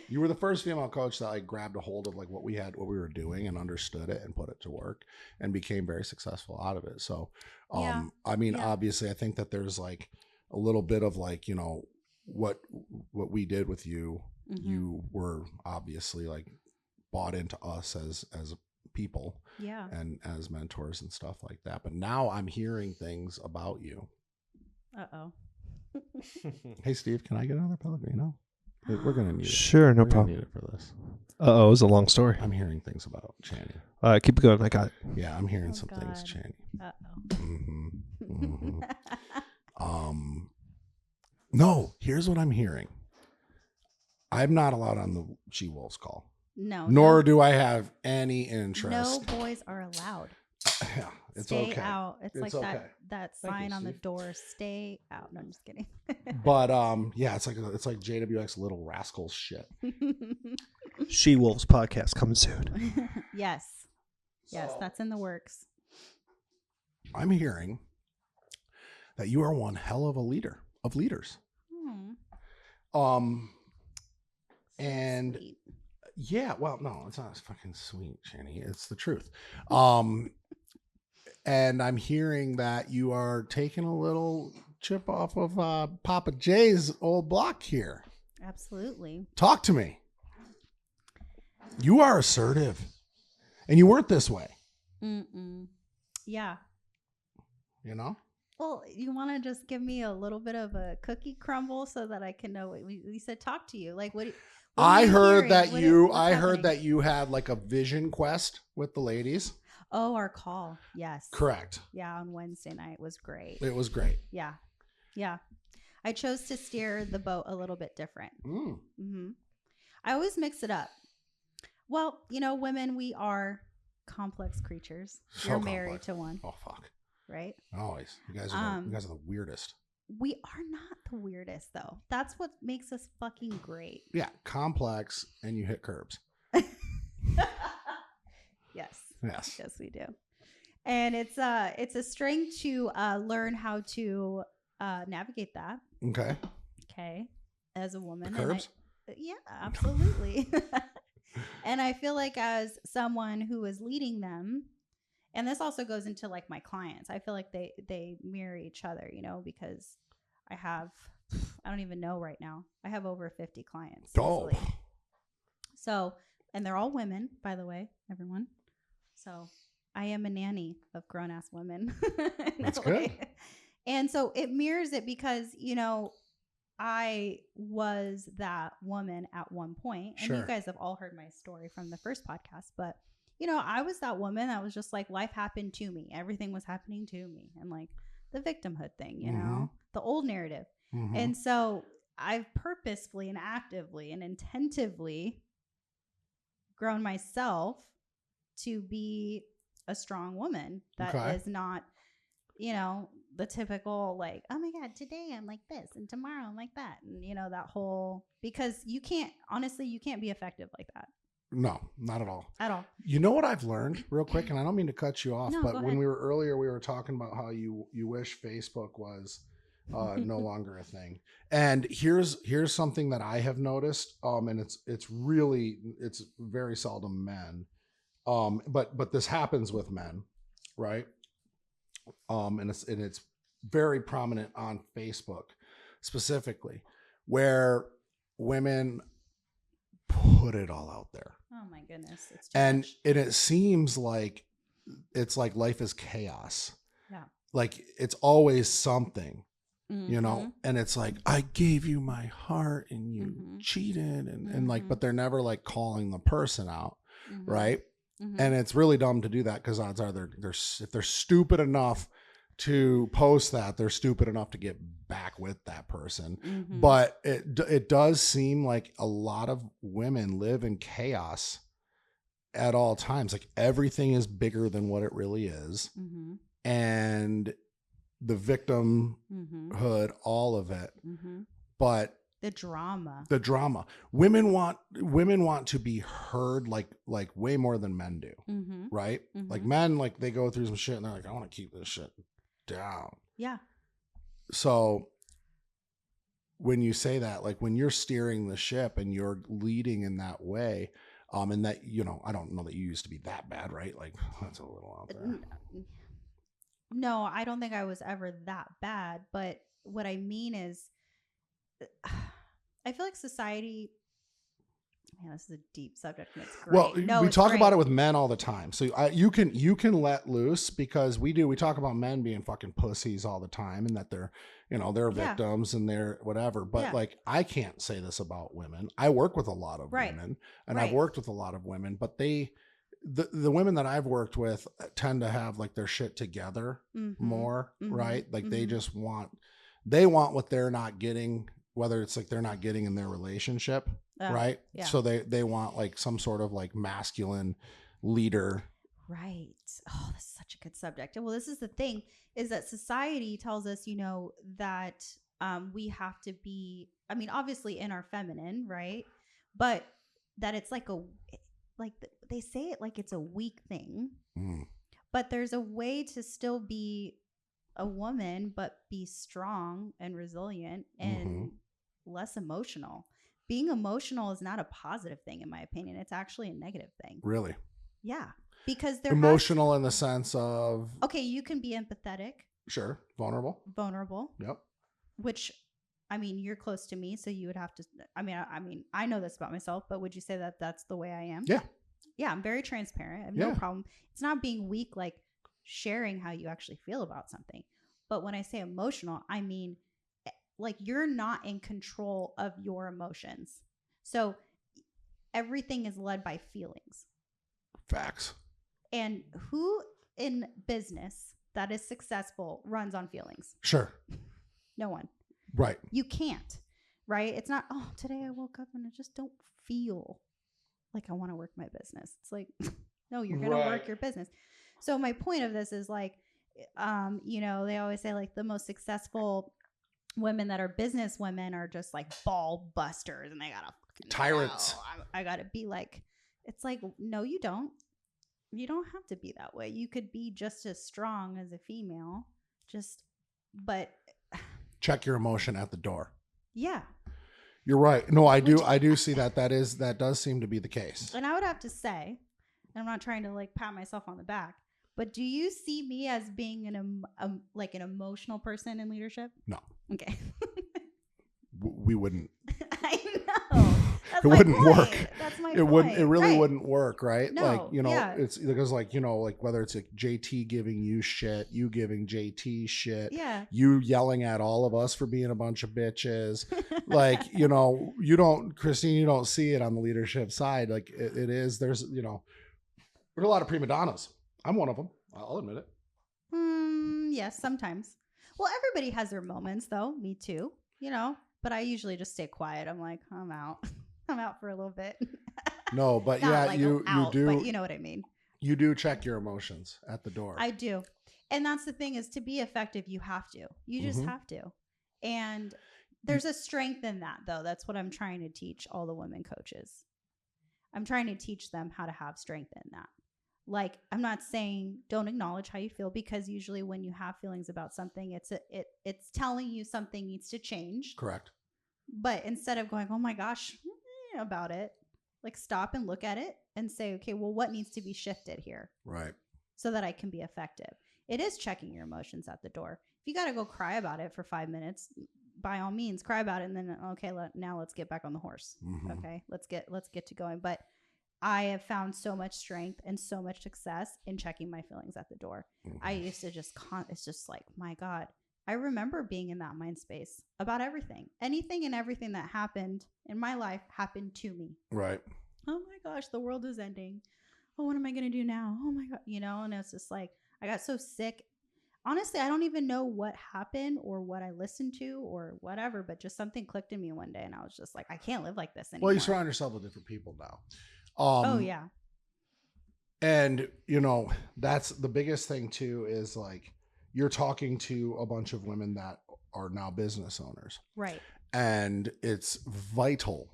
You were the first female coach that like grabbed a hold of like what we were doing and understood it and put it to work and became very successful out of it. So, obviously I think that there's like a little bit of like, what we did with you, you were obviously like bought into us as people and as mentors and stuff like that. But now I'm hearing things about you. Uh-oh. Hey, Steve, can I get another Pellegrino? We're going to need it. Sure, no problem. Need it for this. Uh-oh, it was a long story. I'm hearing things about Channy. All right, keep it going. I got it. Yeah, I'm hearing some things, Channy. No, here's what I'm hearing. I'm not allowed on the She-Wolves call. No. Nor do I have any interest. No boys are allowed. Yeah, it's Stay okay. out. It's like okay. that sign on the door. Stay out. No, I'm just kidding. But it's like JWX Little Rascals shit. She-Wolves podcast coming soon. Yes, that's in the works. I'm hearing that you are one hell of a leader of leaders. And sweet. Yeah, well, no, it's not fucking sweet, Channy. It's the truth. And I'm hearing that you are taking a little chip off of Papa Jay's old block here. Absolutely. Talk to me. You are assertive, and you weren't this way. Yeah. Well, you want to just give me a little bit of a cookie crumble so that I can know what we said. Talk to you. Like what? I heard that you had like a vision quest with the ladies. Oh, our call. Yes. Correct. Yeah, on Wednesday night was great. It was great. Yeah. Yeah. I chose to steer the boat a little bit different. I always mix it up. Well, women, we are complex creatures. So You're complex. married to one. Oh, fuck. Right? Always. You guys are the weirdest. We are not the weirdest, though. That's what makes us fucking great. Yeah, complex, and you hit curbs. Yes, we do. And it's a strength to learn how to navigate that. Okay, as a woman. The curbs? Yeah, absolutely. And I feel like as someone who is leading them, and this also goes into like my clients, I feel like they mirror each other, because I don't even know right now. I have over 50 clients. Oh. So, and they're all women, by the way, everyone. So I am a nanny of grown-ass women. That's good. And so it mirrors it because, I was that woman at one point. And you guys have all heard my story from the first podcast. But, I was that woman that was just like, life happened to me. Everything was happening to me. And like the victimhood thing, the old narrative. And so I've purposefully and actively and intentively grown myself to be a strong woman that is not, the typical like, oh my God, today I'm like this and tomorrow I'm like that. And that whole, because you can't be effective like that. No, not at all. At all. You know what I've learned real quick, and I don't mean to cut you off, but when ahead. we were talking about how you wish Facebook was no longer a thing. And here's something that I have noticed. And it's very seldom men. But this happens with men, right? And it's very prominent on Facebook specifically, where women put it all out there. Oh my goodness. It's too and much. it seems like it's like life is chaos. Yeah. Like it's always something. you know, and it's like, I gave you my heart and you cheated and like, but they're never like calling the person out. Right. And it's really dumb to do that because odds are if they're stupid enough to post that, they're stupid enough to get back with that person. But it does seem like a lot of women live in chaos at all times. Like everything is bigger than what it really is. And the victimhood, all of it. But the drama. Women want to be heard like way more than men do. Right? Like men, like they go through some shit and they're like, I want to keep this shit down. Yeah. So when you say that, like when you're steering the ship and you're leading in that way, and that, you know, I don't know that you used to be that bad, right? Like that's a little out there. No, I don't think I was ever that bad. But what I mean is, I feel like society. Man, this is a deep subject and it's great. Well, we talk about it with men all the time. So you can let loose because we talk about men being fucking pussies all the time and that they're, you know, they're victims and they're whatever. But like, I can't say this about women. I work with a lot of women and I've worked with a lot of women, but the women that I've worked with tend to have like their shit together more, right? Like they want what they're not getting, whether it's like they're not getting in their relationship. Right. Yeah. So they want like some sort of like masculine leader. Right. Oh, this is such a good subject. Well, this is the thing is that society tells us, you know, that we have to be, I mean, obviously in our feminine, right? But that it's like they say it like it's a weak thing, but there's a way to still be a woman, but be strong and resilient and less emotional. Being emotional is not a positive thing, in my opinion. It's actually a negative thing. Really? Yeah. Because they're emotional in the sense of... Okay, you can be empathetic. Sure. Vulnerable. Yep. Which, I mean, you're close to me, so you would have to... I mean, I know this about myself, but would you say that that's the way I am? Yeah. Yeah, I'm very transparent. I have no problem. It's not being weak, like sharing how you actually feel about something. But when I say emotional, I mean... like you're not in control of your emotions. So everything is led by feelings. Facts. And who in business that is successful runs on feelings? Sure. No one. Right. You can't, right? It's not, oh, today I woke up and I just don't feel like I want to work my business. It's like, no, you're going to work your business. So my point of this is like, you know, they always say like the most successful women that are business women are just like ball busters and they gotta tyrants. I gotta be like, it's like, no, you don't have to be that way. You could be just as strong as a female, but check your emotion at the door. Yeah, you're right. No, I do see that does seem to be the case. And I would have to say, and I'm not trying to like pat myself on the back, but do you see me as being an emotional person in leadership? No. Okay. We wouldn't. I know. It wouldn't work. That's my point. It really wouldn't work, right? No, like, you know, it's because like, you know, like whether it's like JT giving you shit, you giving JT shit, you yelling at all of us for being a bunch of bitches. Like, you know, Christine, you don't see it on the leadership side. Like it is, there's a lot of prima donnas. I'm one of them. I'll admit it. Yes, sometimes. Well, everybody has their moments, though. Me too. You know, but I usually just stay quiet. I'm like, I'm out. I'm out for a little bit. No, but yeah, like you do. But you know what I mean. You do check your emotions at the door. I do, and that's the thing is to be effective, you have to. You just have to, and there's a strength in that, though. That's what I'm trying to teach all the women coaches. I'm trying to teach them how to have strength in that. Like, I'm not saying don't acknowledge how you feel, because usually when you have feelings about something, it's telling you something needs to change. Correct. But instead of going, oh my gosh, about it, like stop and look at it and say, okay, well, what needs to be shifted here? Right. So that I can be effective. It is checking your emotions at the door. If you got to go cry about it for 5 minutes, by all means, cry about it. And then, okay, now let's get back on the horse. Okay, let's get to going. But I have found so much strength and so much success in checking my feelings at the door. I used to it's just like, my God, I remember being in that mind space about everything. Anything and everything that happened in my life happened to me. Right. Oh my gosh, the world is ending. Oh, what am I going to do now? Oh my God. And it's just like, I got so sick. Honestly, I don't even know what happened or what I listened to or whatever, but just something clicked in me one day and I was just like, I can't live like this anymore. Well, you surround yourself with different people now. Oh, yeah. And, that's the biggest thing too, is like you're talking to a bunch of women that are now business owners. Right. And it's vital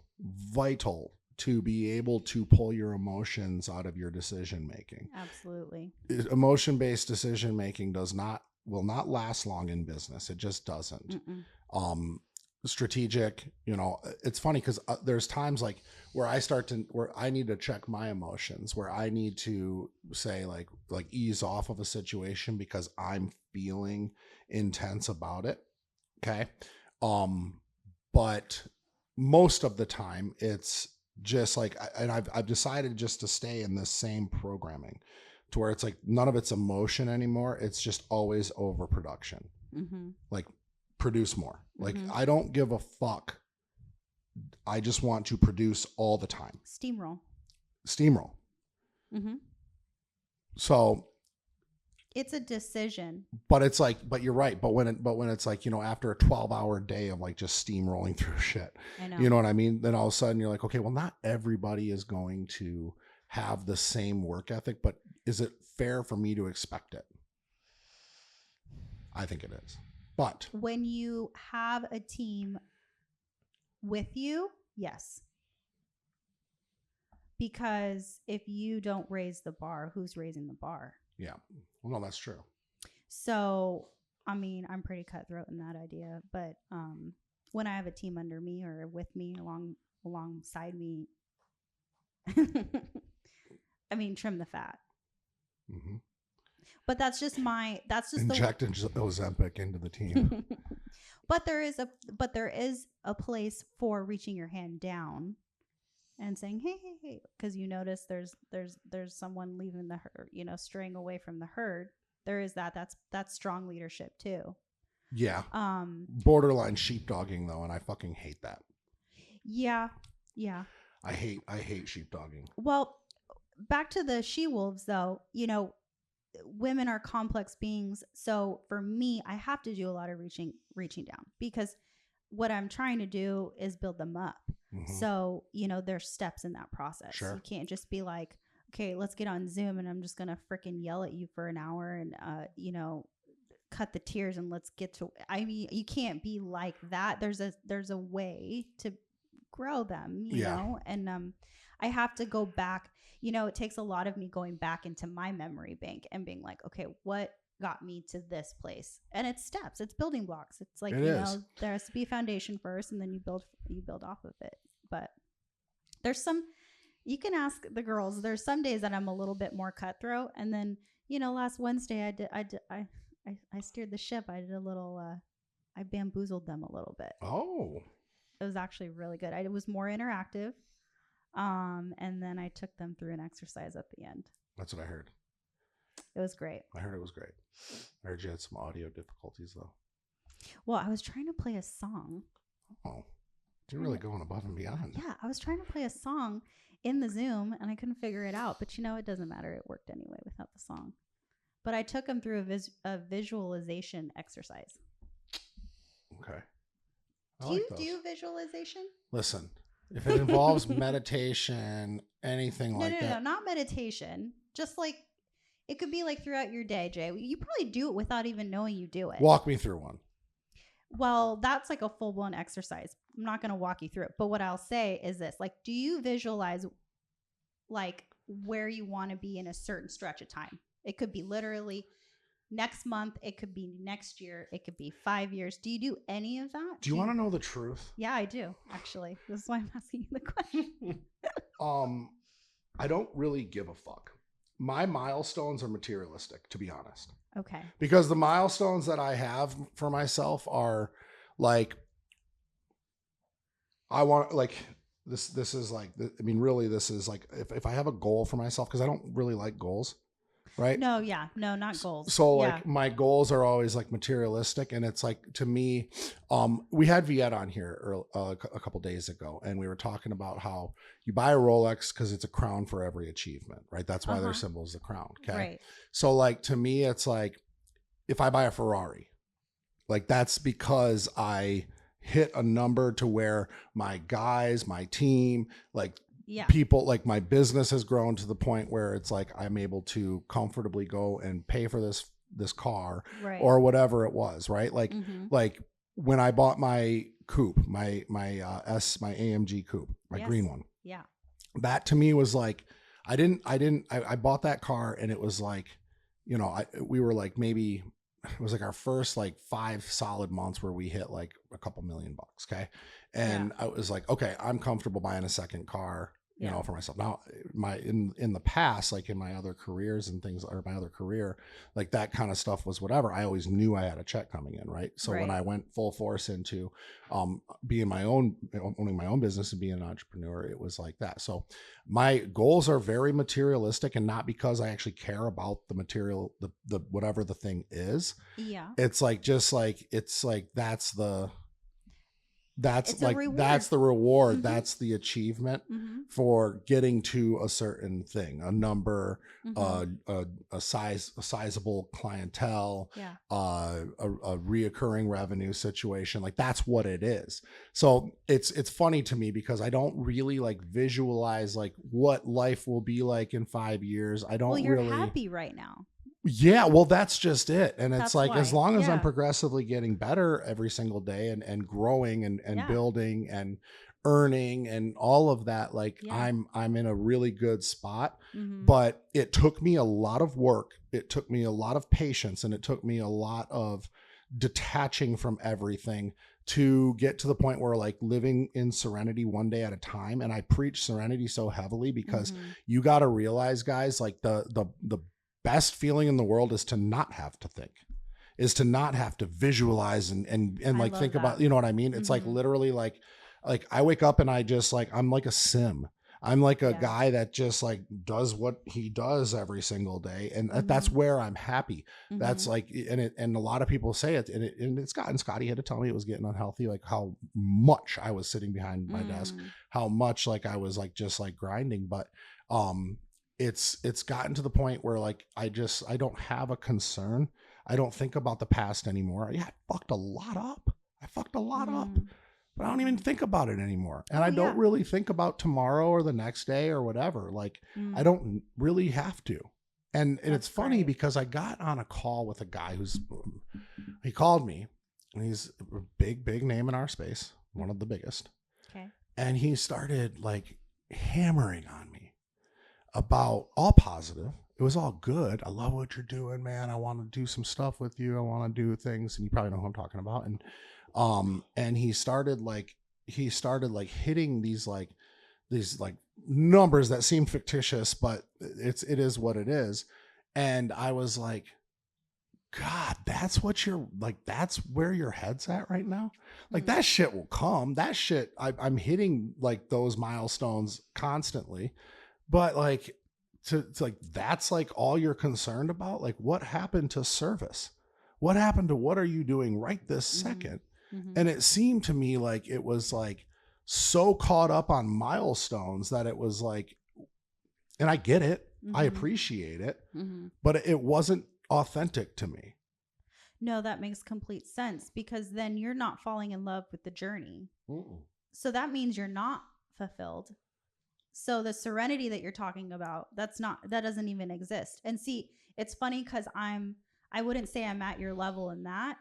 to be able to pull your emotions out of your decision making. Absolutely. Emotion-based decision making will not last long in business. It just doesn't. Strategic, it's funny because there's times like where I need to check my emotions, where I need to say like ease off of a situation because I'm feeling intense about it. Okay. But most of the time it's just like, and I've decided just to stay in this same programming to where it's like none of it's emotion anymore. It's just always overproduction. Like produce more. Like I don't give a fuck. I just want to produce all the time. Steamroll. So it's a decision. But it's like, but you're right. But when it's like, after a 12-hour day of like just steamrolling through shit, I know. You know what I mean? Then all of a sudden you're like, okay, well, not everybody is going to have the same work ethic, but is it fair for me to expect it? I think it is. But when you have a team with you, yes. Because if you don't raise the bar, who's raising the bar? Yeah. Well, no, that's true. So, I mean, I'm pretty cutthroat in that idea. But when I have a team under me or with me alongside me, I mean, trim the fat. But that's just inject Ozempic into the team. But there is a place for reaching your hand down and saying, hey, because you notice there's someone leaving the herd, straying away from the herd. There is that's strong leadership too. Yeah. Borderline sheepdogging though, and I fucking hate that. Yeah. I hate sheepdogging. Well, back to the she-wolves though, women are complex beings. So for me, I have to do a lot of reaching down because what I'm trying to do is build them up. So, there's steps in that process. Sure. You can't just be like, okay, let's get on Zoom and I'm just going to freaking yell at you for an hour and, cut the tears and let's get to, I mean, you can't be like that. There's a way to grow them, you know? And, I have to go back, it takes a lot of me going back into my memory bank and being like, okay, what got me to this place? And it's steps, it's building blocks. It's like, there has to be a foundation first and then you build off of it. But there's you can ask the girls, there's some days that I'm a little bit more cutthroat. And then, last Wednesday I steered the ship. I did a little, I bamboozled them a little bit. Oh, it was actually really good. It was more interactive. And then I took them through an exercise at the end. That's what I heard. It was great. I heard it was great. I heard you had some audio difficulties though. Well, I was trying to play a song. Oh, you're really going above and beyond. Yeah, I was trying to play a song in the Zoom and I couldn't figure it out. But it doesn't matter. It worked anyway without the song. But I took them through a visualization exercise. Okay. Do you do visualization? Listen, if it involves meditation, anything like that. No, not meditation. Just like, it could be like throughout your day, Jay. You probably do it without even knowing you do it. Walk me through one. Well, that's like a full-blown exercise. I'm not going to walk you through it. But what I'll say is this. Like, do you visualize like where you want to be in a certain stretch of time? It could be literally next month. It could be next year. It could be 5 years. Do you do any of that? Do you want to know the truth? Yeah, I do, actually. This is why I'm asking you the question. I don't really give a fuck. My milestones are materialistic, to be honest. Okay. Because the milestones that I have for myself are like, I want like this is like, I mean, really, this is like, if I have a goal for myself, because I don't really like goals. right? No, yeah. No, not goals. So yeah. like my goals are always like materialistic, and it's like, to me, we had Viet on here a couple days ago, and we were talking about how you buy a Rolex because it's a crown for every achievement, right? That's why their symbol is the crown. Okay. Right. So like, to me, it's like, if I buy a Ferrari, like that's because I hit a number to where my guys, my team, like people, like my business has grown to the point where it's like I'm able to comfortably go and pay for this car or whatever it was, right? Like like when I bought my coupe, my AMG coupe, my green one. Yeah. That to me was like, I bought that car, and it was like, you know, we were like, maybe it was like our first like 5 solid months where we hit like a couple $1 million. Okay. And I was like, okay, I'm comfortable buying a second car, you know, for myself. Now in the past, like in my other careers and things, or my other career, like that kind of stuff was whatever. I always knew I had a check coming in. Right. So when I went full force into, owning my own business and being an entrepreneur, it was like that. So my goals are very materialistic, and not because I actually care about the material, the whatever the thing is. Yeah. It's like, just like, it's like, that's the reward. That's the achievement for getting to a certain thing, a number, a sizable clientele, a reoccurring revenue situation. Like that's what it is. So it's funny to me because I don't really like visualize like what life will be like in 5 years. I don't you're happy right now. Yeah, well, that's just it. And it's like, as long as I'm Yeah. progressively getting better every single day and growing and building and earning and all of that, like I'm in a really good spot. But it took me a lot of work. It took me a lot of patience, and it took me a lot of detaching from everything to get to the point where, like, living in serenity one day at a time. And I preach serenity so heavily because you got to realize, guys, like the best feeling in the world is to not have to think, is to not have to visualize and like think about, you know what I mean? It's like literally like I wake up and I just like, I'm like a sim. I'm like a guy that just like does what he does every single day. And that's where I'm happy. That's like, and a lot of people say it, and it's gotten, Scotty had to tell me it was getting unhealthy, like how much I was sitting behind my desk, how much like I was like, just like grinding. But, it's gotten to the point where like, I don't have a concern. I don't think about the past anymore. Yeah, I fucked a lot up. But I don't even think about it anymore. And I don't really think about tomorrow or the next day or whatever. Like I don't really have to. And it's funny because I got on a call with a guy he called me, and he's a big name in our space, one of the biggest. Okay. And he started like hammering on me about all positive. It was all good. I love what you're doing, man. I want to do some stuff with you. I want to do things. And you probably know who I'm talking about. And he started hitting these numbers that seem fictitious, but it is what it is. And I was like, God, that's where your head's at right now. Like that shit will come. That shit, I'm hitting like those milestones constantly. But like, to like, that's like all you're concerned about. Like, what happened to service? What happened to what are you doing right this second? And it seemed to me like it was like so caught up on milestones that it was like, and I get it, I appreciate it, but it wasn't authentic to me. No, that makes complete sense, because then you're not falling in love with the journey. So that means you're not fulfilled. So the serenity that you're talking about, that doesn't even exist. And see, it's funny because I wouldn't say I'm at your level in that,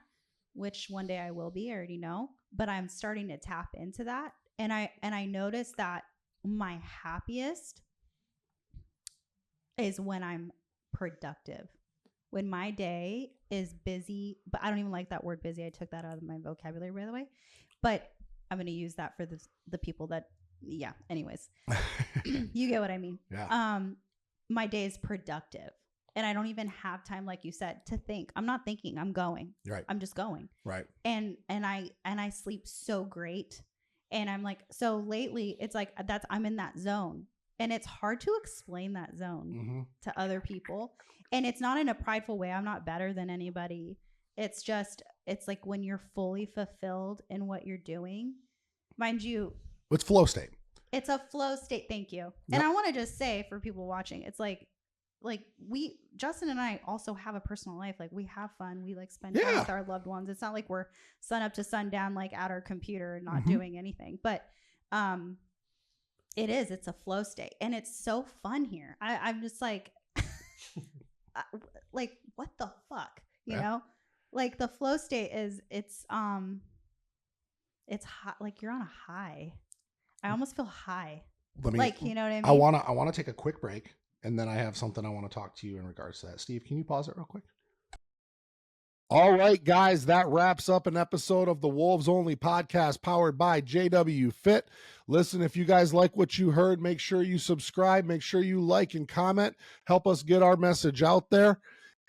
which one day I will be, I already know, but I'm starting to tap into that. And I noticed that my happiest is when I'm productive. When my day is busy, but I don't even like that word busy. I took that out of my vocabulary, by the way. But I'm going to use that for the people that, anyways. You get what I mean? Yeah. My day is productive. And I don't even have time, like you said, to think. I'm not thinking, I'm going. Right. I'm just going. Right. And I sleep so great. And I'm like, so lately it's like I'm in that zone. And it's hard to explain that zone to other people. And it's not in a prideful way. I'm not better than anybody. It's just, it's like when you're fully fulfilled in what you're doing, mind you. It's flow state. It's a flow state. Thank you. Yep. And I want to just say for people watching, it's like Justin and I also have a personal life. Like we have fun. We like spend time with our loved ones. It's not like we're sun up to sundown, like at our computer and not doing anything, but, it's a flow state and it's so fun here. I'm just like, like what the fuck, you know, like the flow state is it's hot. Like you're on a high. I almost feel high. You know what I mean? I want to take a quick break and then I have something I want to talk to you in regards to that. Steve, can you pause it real quick? All right, guys, that wraps up an episode of the Wolves Only podcast powered by JW Fit. Listen, if you guys like what you heard, make sure you subscribe, make sure you like and comment, help us get our message out there.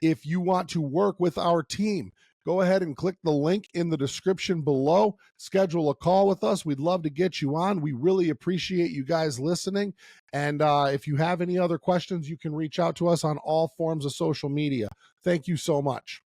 If you want to work with our team, go ahead and click the link in the description below. Schedule a call with us. We'd love to get you on. We really appreciate you guys listening. And if you have any other questions, you can reach out to us on all forms of social media. Thank you so much.